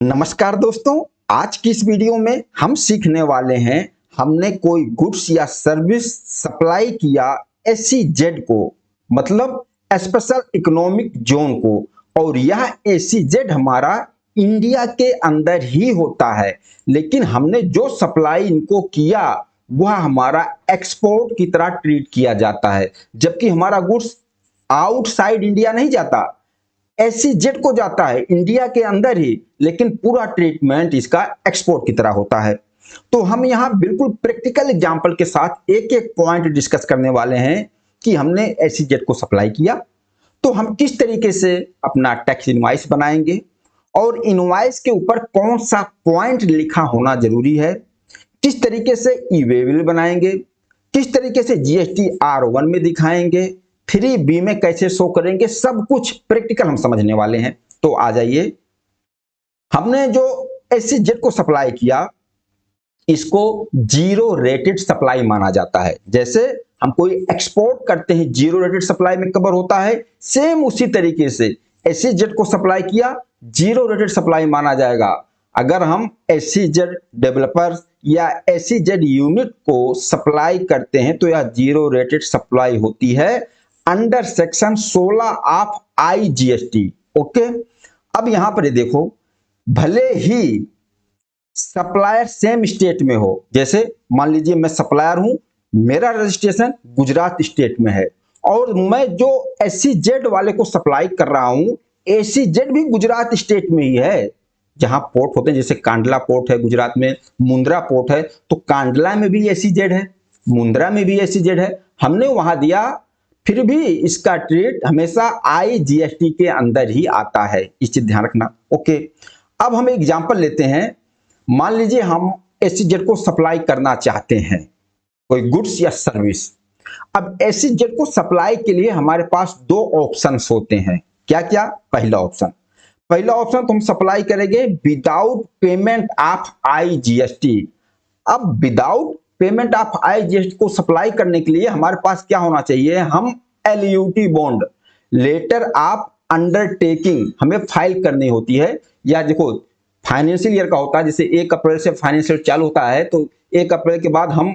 नमस्कार दोस्तों, आज की इस वीडियो में हम सीखने वाले हैं हमने कोई गुड्स या सर्विस सप्लाई किया एसईजेड को, मतलब स्पेशल इकोनॉमिक जोन को। और यह एसईजेड हमारा इंडिया के अंदर ही होता है, लेकिन हमने जो सप्लाई इनको किया वह हमारा एक्सपोर्ट की तरह ट्रीट किया जाता है, जबकि हमारा गुड्स आउटसाइड इंडिया नहीं जाता, एसईजेड को जाता है इंडिया के अंदर ही, लेकिन पूरा ट्रीटमेंट इसका एक्सपोर्ट की तरह होता है। तो हम यहां बिल्कुल प्रैक्टिकल एग्जांपल के साथ एक एक पॉइंट डिस्कस करने वाले हैं कि हमने एसईजेड को सप्लाई किया तो हम किस तरीके से अपना टैक्स इनवॉइस बनाएंगे और इनवॉइस के ऊपर कौन सा पॉइंट लिखा होना जरूरी है, किस तरीके से ई वे बिल बनाएंगे, किस तरीके से जीएसटी R1 में दिखाएंगे, 3B में कैसे शो करेंगे, सब कुछ प्रैक्टिकल हम समझने वाले हैं। तो आ जाइए, हमने जो एसईजेड को सप्लाई किया इसको जीरो रेटेड सप्लाई माना जाता है। जैसे हम कोई एक्सपोर्ट करते हैं जीरो रेटेड सप्लाई में कवर होता है, सेम उसी तरीके से एसईजेड को सप्लाई किया जीरो रेटेड सप्लाई माना जाएगा। अगर हम एसईजेड डेवलपर्स या एसईजेड यूनिट को सप्लाई करते हैं तो यह जीरो रेटेड सप्लाई होती है under section 16 of IGST. Okay, अब यहां पर ये देखो, भले ही सप्लायर सेम स्टेट में हो, जैसे मान लीजिए मैं सप्लायर हूं, मेरा रजिस्ट्रेशन गुजरात स्टेट में है और मैं जो एसईजेड वाले को सप्लाई कर रहा हूं, एसईजेड भी गुजरात स्टेट में ही है। जहां पोर्ट होते हैं, जैसे कांडला पोर्ट है गुजरात में, मुंद्रा पोर्ट है, तो कांडला में भी एसईजेड है, मुंद्रा में भी एसईजेड है, हमने वहां दिया, फिर भी इसका ट्रेड हमेशा आईजीएसटी के अंदर ही आता है, इस चीज ध्यान रखना। ओके, अब हम एग्जांपल लेते हैं। मान लीजिए हम एसईजेड को सप्लाई करना चाहते हैं, कोई गुड्स या सर्विस। अब एसईजेड को सप्लाई के लिए हमारे पास दो ऑप्शंस होते हैं। क्या क्या? पहला ऑप्शन तो हम सप्लाई करेंगे विदाउट पेमेंट ऑफ आईजीएसटी। अब विदाउट पेमेंट ऑफ आईजीएसटी को सप्लाई करने के लिए हमारे पास क्या होना चाहिए? हम LUT bond, letter of undertaking, हमें फाइल करनी होती है। या देखो, फाइनेंशियल ईयर का होता है, जैसे 1 अप्रैल से फाइनेंशियल चालू होता है, तो 1 अप्रैल के बाद हम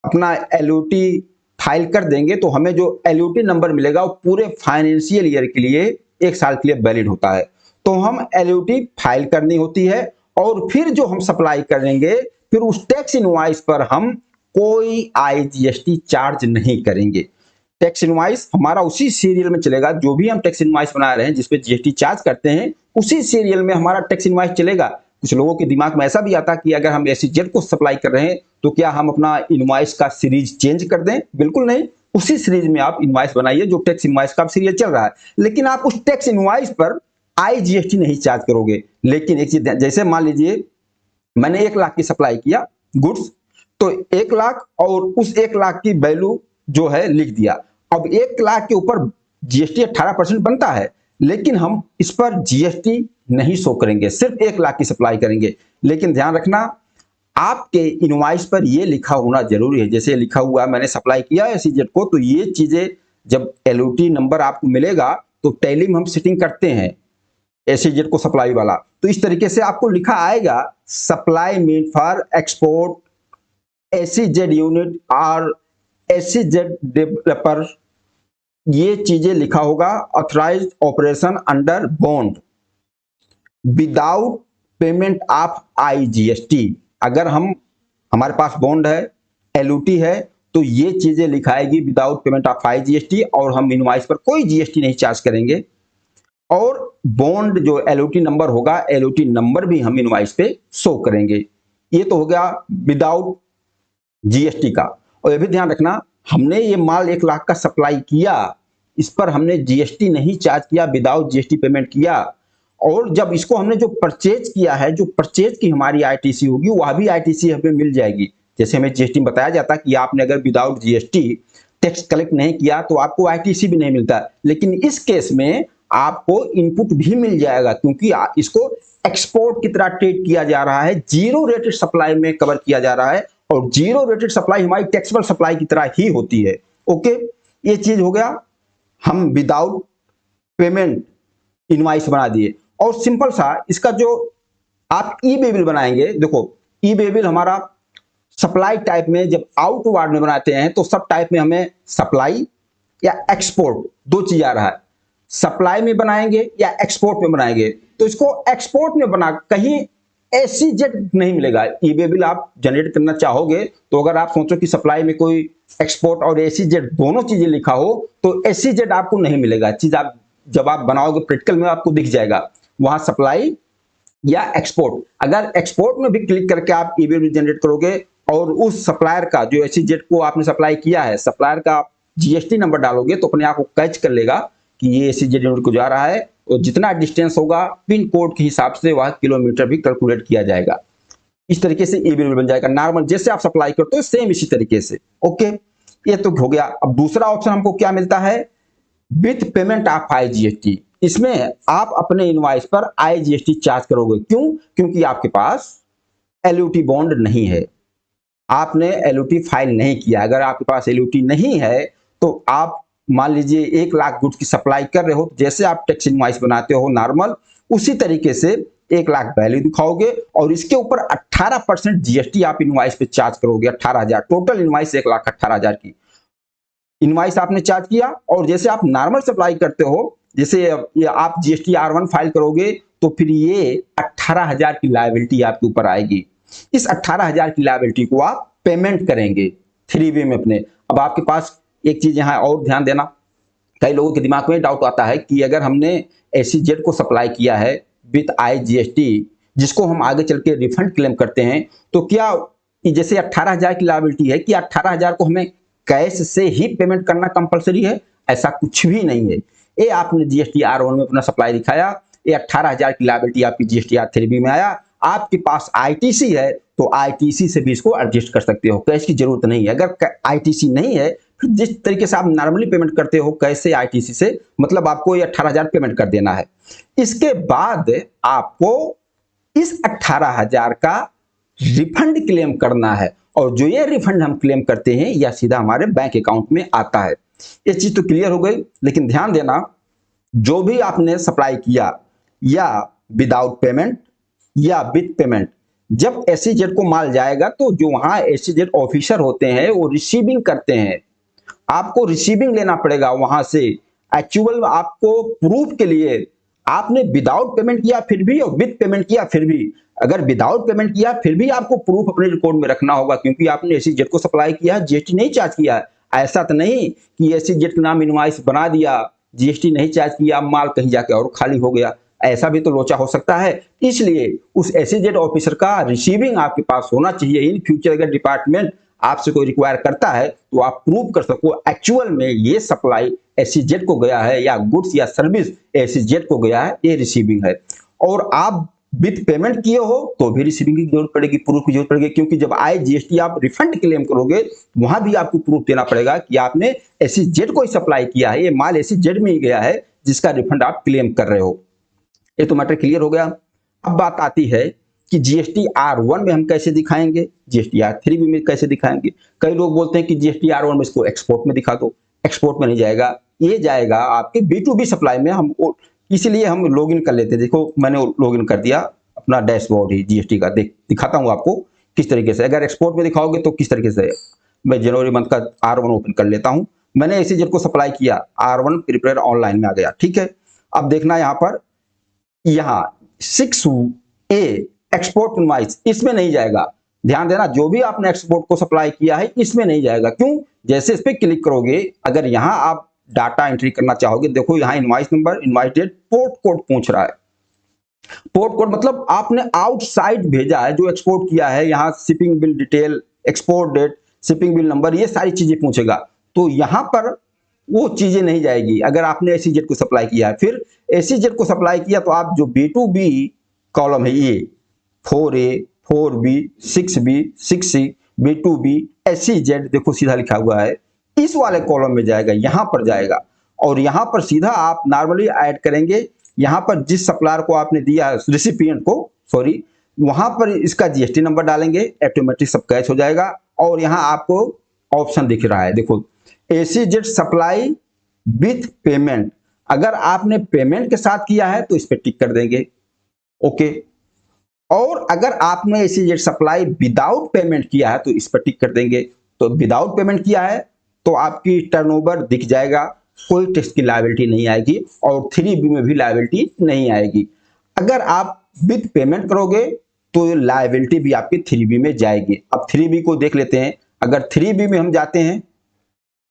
अपना एलयूटी फाइल कर देंगे तो हमें जो एलयूटी नंबर मिलेगा वो पूरे फाइनेंशियल ईयर के लिए 1 साल के लिए वैलिड होता है। तो हम एलयूटी फाइल करनी होती है और फिर जो हम सप्लाई करेंगे, फिर उस टैक्स इनवॉइस पर हम कोई आईजीएसटी चार्ज नहीं करेंगे। टैक्स इनवॉइस हमारा उसी सीरियल में चलेगा, जो भी हम टैक्स इनवॉइस बना रहे हैं जिसपे जीएसटी चार्ज करते हैं, उसी सीरियल में हमारा टैक्स इनवॉइस चलेगा। कुछ लोगों के दिमाग में ऐसा भी आता कि अगर हम एसईजेड को सप्लाई कर रहे हैं तो क्या हम अपना इनवॉइस का सीरीज चेंज कर दें? बिल्कुल नहीं, उसी सीरीज में आप इनवॉइस बनाइए जो टैक्स इनवॉइस का सीरियल चल रहा है, लेकिन आप उस टैक्स इनवॉइस पर आईजीएसटी नहीं चार्ज करोगे। लेकिन एक चीज, जैसे मान लीजिए मैंने 1 लाख की सप्लाई किया गुड्स, तो 1 लाख और उस 1 लाख की वैल्यू जो है लिख दिया। अब 1 लाख के ऊपर जीएसटी 18% बनता है, लेकिन हम इस पर जीएसटी नहीं शो करेंगे, सिर्फ 1 लाख की सप्लाई करेंगे। लेकिन ध्यान रखना, आपके इनवॉइस पर यह लिखा होना जरूरी है। जैसे लिखा हुआ मैंने सप्लाई किया एसईजेड को, तो ये चीजें जब एलयूटी नंबर आपको मिलेगा तो टैली में हम सेटिंग करते हैं एसईजेड को सप्लाई वाला, तो इस तरीके से आपको लिखा आएगा supply mean for export SEZ unit और एसईजेड डेवलपर, ये चीजें लिखा होगा। Authorised operation under bond without payment of IGST. अगर हमारे पास बॉन्ड है, एलयूटी है, तो ये चीजें लिखाएगी विदाउट पेमेंट ऑफ आईजीएसटी, और हम इनवॉइस पर कोई जीएसटी नहीं चार्ज करेंगे। और बॉन्ड जो एलयूटी नंबर होगा, एलयूटी नंबर भी हम इनवॉइस पे शो करेंगे। ये तो हो गया विदाउट जीएसटी का। और ये भी ध्यान रखना, हमने ये माल 1 लाख का सप्लाई किया, इस पर हमने जीएसटी नहीं चार्ज किया, विदाउट जीएसटी पेमेंट किया। और जब इसको हमने जो परचेज किया है, जो परचेज की हमारी आईटीसी होगी, वह भी आईटीसी हमें मिल जाएगी। जैसे हमें जीएसटी में बताया जाता कि आपने अगर विदाउट जीएसटी टैक्स कलेक्ट नहीं किया तो आपको आईटीसी भी नहीं मिलता, लेकिन इस केस में आपको इनपुट भी मिल जाएगा, क्योंकि इसको एक्सपोर्ट की तरह ट्रीट किया जा रहा है, जीरो रेटेड सप्लाई में कवर किया जा रहा है, और जीरो रेटेड सप्लाई हमारी टैक्सेबल सप्लाई की तरह ही होती है। ओके, ये चीज हो गया, हम विदाउट पेमेंट इनवॉइस बना दिए। और सिंपल सा इसका जो आप ई वे बिल बनाएंगे। देखो ई वे बिल हमारा सप्लाई टाइप में जब आउटवार्ड में बनाते हैं तो सब टाइप में हमें सप्लाई या एक्सपोर्ट दो चीज आ रहा है। सप्लाई में बनाएंगे या एक्सपोर्ट में बनाएंगे, तो इसको एक्सपोर्ट में बना कहीं एसीजेड नहीं मिलेगा। ई वे बिल आप जनरेट करना चाहोगे तो अगर आप सोचो कि सप्लाई में कोई एक्सपोर्ट और एसीजेड दोनों चीजें लिखा हो तो एसीजेड आपको नहीं मिलेगा। चीज आप जब आप बनाओगे प्रैक्टिकल में आपको दिख जाएगा वहां सप्लाई या एक्सपोर्ट। अगर एक्सपोर्ट में भी क्लिक करके आप ई वे बिल जनरेट करोगे और उस सप्लायर का जो एसीजेड को आपने सप्लाई किया है सप्लायर का जीएसटी नंबर डालोगे तो अपने आप को कैच कर लेगा कि ये एसीजेड यूनिट को जा रहा है, और जितना डिस्टेंस होगा पिन कोड के हिसाब से वह किलोमीटर भी कैलकुलेट किया जाएगा। इस तरीके से ई बिल बन जाएगा नॉर्मल जैसे आप सप्लाई करते हो सेम इसी तरीके से। ओके, ये तो हो गया। अब दूसरा ऑप्शन हमको क्या मिलता है, विथ पेमेंट ऑफ आईजीएसटी। इसमें आप अपने इनवॉइस पर आईजीएसटी चार्ज करोगे। क्यों? क्योंकि आपके पास एलयूटी बॉन्ड नहीं है, आपने एलयूटी फाइल नहीं किया। अगर आपके पास एलयूटी नहीं है तो आप मान लीजिए 1 लाख गुड्स की सप्लाई कर रहे हो, जैसे आप टैक्स इनवॉइस बनाते हो नॉर्मल उसी तरीके से 1 लाख वैल्यू दिखाओगे और इसके ऊपर 18% जीएसटी आप इनवॉइस पे चार्ज करोगे। 18,000 टोटल इनवॉइस 1,18,000 की इनवॉइस आपने चार्ज किया। और जैसे आप नॉर्मल सप्लाई करते हो, जैसे ये आप जीएसटी R1 फाइल करोगे तो फिर ये 18,000 की लायबिलिटी आपके ऊपर आएगी। इस 18,000 की लायबिलिटी को आप पेमेंट करेंगे 3B में अपने। अब आपके पास एक चीज यहाँ और ध्यान देना, कई लोगों के दिमाग में डाउट आता है कि अगर हमने एसीजेड को सप्लाई किया है विथ आईजीएसटी जिसको हम आगे चल के रिफंड क्लेम करते हैं, तो क्या जैसे 18,000 की लायबिलिटी है कि 18,000 को हमें कैश से ही पेमेंट करना कंपलसरी है? ऐसा कुछ भी नहीं है। ये आपने जीएसटी R1 में अपना सप्लाई दिखाया, ये 18,000 की लायबिलिटी आपकी जीएसटी R3B में आया, आपके पास आईटीसी है तो आईटीसी से भी इसको एडजस्ट कर सकते हो, कैश की जरूरत नहीं है। अगर आईटीसी नहीं है फिर जिस तरीके से आप नॉर्मली पेमेंट करते हो कैश से आईटीसी से, मतलब आपको ये 18,000 पेमेंट कर देना है। इसके बाद आपको इस 18,000 का रिफंड क्लेम करना है, और जो ये रिफंड हम क्लेम करते हैं या सीधा हमारे बैंक अकाउंट में आता है। ये चीज तो क्लियर हो गई। लेकिन ध्यान देना, जो भी आपने सप्लाई किया या विदाउट पेमेंट या विद पेमेंट, जब एसीजेड को माल जाएगा तो जो वहां एसीजेड ऑफिसर होते हैं वो रिसीविंग करते हैं, आपको रिसीविंग लेना पड़ेगा वहां से। एक्चुअल आपको प्रूफ के लिए आपने विदाउट पेमेंट किया फिर भी और विद पेमेंट किया फिर भी, अगर विदाउट पेमेंट किया फिर भी आपको प्रूफ अपने रिकॉर्ड में रखना होगा, क्योंकि आपने एसीजेड को सप्लाई किया, जीएसटी नहीं चार्ज किया। ऐसा तो नहीं कि एसीजेड का नाम इनवॉइस बना दिया, जीएसटी नहीं चार्ज किया, माल कहीं जाके और खाली हो गया, ऐसा भी तो लोचा हो सकता है। इसलिए उस एसीजेड ऑफिसर का रिसीविंग आपके पास होना चाहिए। इन फ्यूचर अगर डिपार्टमेंट आपसे कोई रिक्वायर करता है तो आप प्रूव कर सको एक्चुअल में ये सप्लाई एसीजेड को गया है या गुड्स या सर्विस एसीजेड को गया है, ये रिसीविंग है। और आप विद पेमेंट किए हो तो भी रिसीविंग की जरूरत पड़ेगी, प्रूफ की जरूरत पड़ेगी, क्योंकि जब आईजीएसटी आप रिफंड क्लेम करोगे वहां भी आपको प्रूफ देना पड़ेगा कि आपने एसीजेड को ही सप्लाई किया है, ये माल एसीजेड में ही गया है जिसका रिफंड आप क्लेम कर रहे हो। ये तो मैटर क्लियर हो गया। अब बात आती है कि जीएसटी R1 में हम कैसे दिखाएंगे, जीएसटी R3B में कैसे दिखाएंगे। कई लोग बोलते हैं कि जीएसटी R1 में इसको एक्सपोर्ट में दिखा दो, एक्सपोर्ट में नहीं जाएगा, ये जाएगा आपके B2B सप्लाई में। हम इसलिए हम लॉगिन कर लेते हैं। देखो मैंने लॉगिन कर दिया अपना डैशबोर्ड ही जीएसटी का, दिखाता हूँ आपको किस तरीके से। अगर एक्सपोर्ट में दिखाओगे तो किस तरीके से, मैं जनवरी मंथ का R1 ओपन कर लेता हूँ। मैंने एसीजेड को सप्लाई किया, R1 प्रिपेयर ऑनलाइन में आ गया, ठीक है। अब देखना यहाँ पर, यहाँ 6A एक्सपोर्ट इनवॉइस, इसमें नहीं जाएगा। ध्यान देना, जो भी आपने एक्सपोर्ट को सप्लाई किया है इसमें नहीं जाएगा। क्यों? जैसे इस पे क्लिक करोगे, अगर यहां आप डाटा एंट्री करना चाहोगे, देखो यहां invoice number, invoice date, port code पूछ रहा है। पोर्ट कोड मतलब आपने आउटसाइड भेजा है, जो एक्सपोर्ट किया है। यहाँ shipping bill detail, export date, shipping bill number, ये सारी चीजें पूछेगा। तो यहां पर वो चीजें नहीं जाएगी अगर आपने एसीजेड को सप्लाई किया है। फिर एसीजेड को सप्लाई किया तो आप जो B2B कॉलम है, ये 4A, 4B, 6B, 6C, B2B, ACZ, देखो सीधा लिखा हुआ है, इस वाले कॉलम में जाएगा, यहां पर जाएगा। और यहां पर सीधा आप नॉर्मली ऐड करेंगे, यहां पर जिस सप्लायर को आपने दिया रिसिपिएंट को, सॉरी, वहां पर इसका जीएसटी नंबर डालेंगे, ऑटोमेटिक सब कैच हो जाएगा। और यहां आपको ऑप्शन दिख रहा है, देखो एसीजेड सप्लाई विथ पेमेंट। अगर आपने पेमेंट के साथ किया है तो इस पे टिक कर देंगे, ओके। और अगर आपने ऐसी सप्लाई विदाउट पेमेंट किया है तो इस पर टिक कर देंगे। तो विदाउट पेमेंट किया है तो आपकी टर्नओवर दिख जाएगा, कोई टैक्स की लायबिलिटी नहीं आएगी और 3B में भी लायबिलिटी नहीं आएगी। अगर आप विद पेमेंट करोगे तो लायबिलिटी भी आपकी 3B में जाएगी। अब 3B को देख लेते हैं। अगर 3B में हम जाते हैं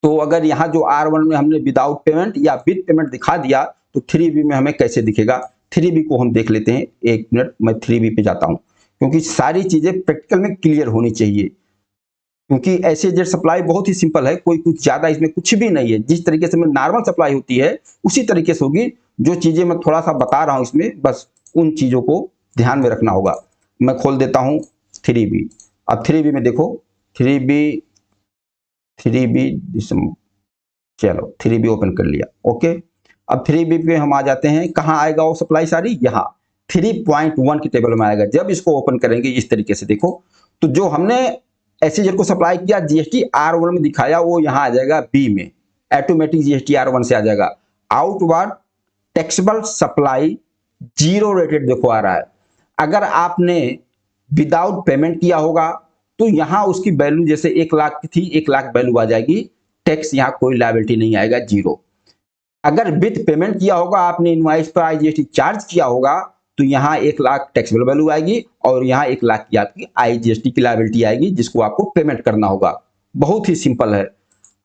तो अगर यहाँ जो R1 में हमने विदाउट पेमेंट या विद पेमेंट दिखा दिया तो 3B में हमें कैसे दिखेगा, 3B को हम देख लेते हैं। एक मिनट, मैं 3B पे जाता हूं क्योंकि सारी चीजें प्रैक्टिकल में क्लियर होनी चाहिए, क्योंकि ऐसे जेड सप्लाई बहुत ही सिंपल है, कोई कुछ ज्यादा इसमें कुछ भी नहीं है। जिस तरीके से में नॉर्मल सप्लाई होती है उसी तरीके से होगी। जो चीजें मैं थोड़ा सा बता रहा हूं इसमें, बस उन चीजों को ध्यान में रखना होगा। मैं खोल देता हूं 3B। अब 3B में देखो, 3B चलो 3B ओपन कर लिया। ओके, अब 3B पे हम आ जाते हैं। कहाँ आएगा वो सप्लाई सारी, यहाँ 3.1 की टेबल में आएगा। जब इसको ओपन करेंगे इस तरीके से देखो, तो जो हमने एसईजेड को सप्लाई किया जीएसटी R1 में दिखाया वो यहाँ आ जाएगा B में, ऑटोमेटिक जीएसटी R1 से आ जाएगा। Outward taxable supply zero rated देखो आ रहा है। अगर आपने विदाउट पेमेंट किया होगा तो यहाँ उसकी वैल्यू जैसे 1 लाख की थी, 1 लाख वैल्यू आ जाएगी, टैक्स यहाँ कोई लायबिलिटी नहीं आएगा, जीरो। अगर विद पेमेंट किया होगा, आपने इनवॉइस पर आईजीएसटी चार्ज किया होगा तो यहाँ 1 लाख टैक्सेबल वैल्यू आएगी और यहाँ 1 लाख की आपकी आईजीएसटी की लायबिलिटी आएगी जिसको आपको पेमेंट करना होगा। बहुत ही सिंपल है।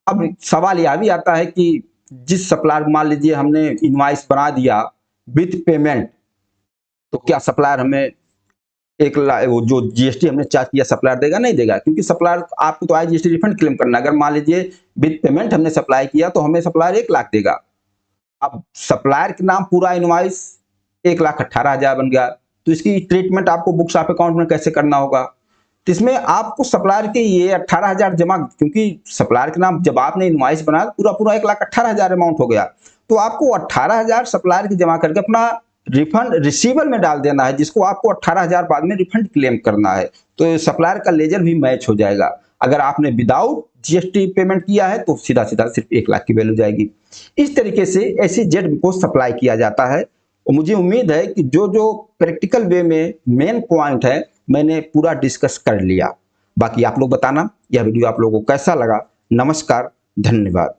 अब सवाल यह भी आता है कि जिस सप्लायर, मान लीजिए हमने इनवॉइस बना दिया विद पेमेंट, तो क्या सप्लायर हमें 1 लाख वो जो जीएसटी हमने चार्ज किया सप्लायर देगा, नहीं देगा, क्योंकि सप्लायर आपको तो आईजीएसटी रिफंड क्लेम करना। अगर मान लीजिए विद पेमेंट हमने सप्लाई किया तो हमें सप्लायर 1 लाख देगा। अब सप्लायर के नाम पूरा इनवॉइस 1,18,000 बन गया, तो इसकी ट्रीटमेंट आपको बुक्स ऑफ अकाउंट में कैसे करना होगा। तो इसमें आपको सप्लायर के ये 18,000 जमा, क्योंकि सप्लायर के नाम जब आपने इनवॉइस बनाया पूरा पूरा 1,18,000 अमाउंट हो गया, तो आपको 18,000 सप्लायर की जमा करके अपना रिफंड रिसीवर में डाल देना है, जिसको आपको 18,000 बाद में रिफंड क्लेम करना है। तो सप्लायर का लेजर भी मैच हो जाएगा। अगर आपने विदाउट जीएसटी पेमेंट किया है तो सीधा सीधा सिर्फ 1 लाख की वैल्यू जाएगी। इस तरीके से एसईजेड को सप्लाई किया जाता है। और मुझे उम्मीद है कि जो जो प्रैक्टिकल वे में मेन पॉइंट है मैंने पूरा डिस्कस कर लिया। बाकी आप लोग बताना यह वीडियो आप लोगों को कैसा लगा। नमस्कार, धन्यवाद।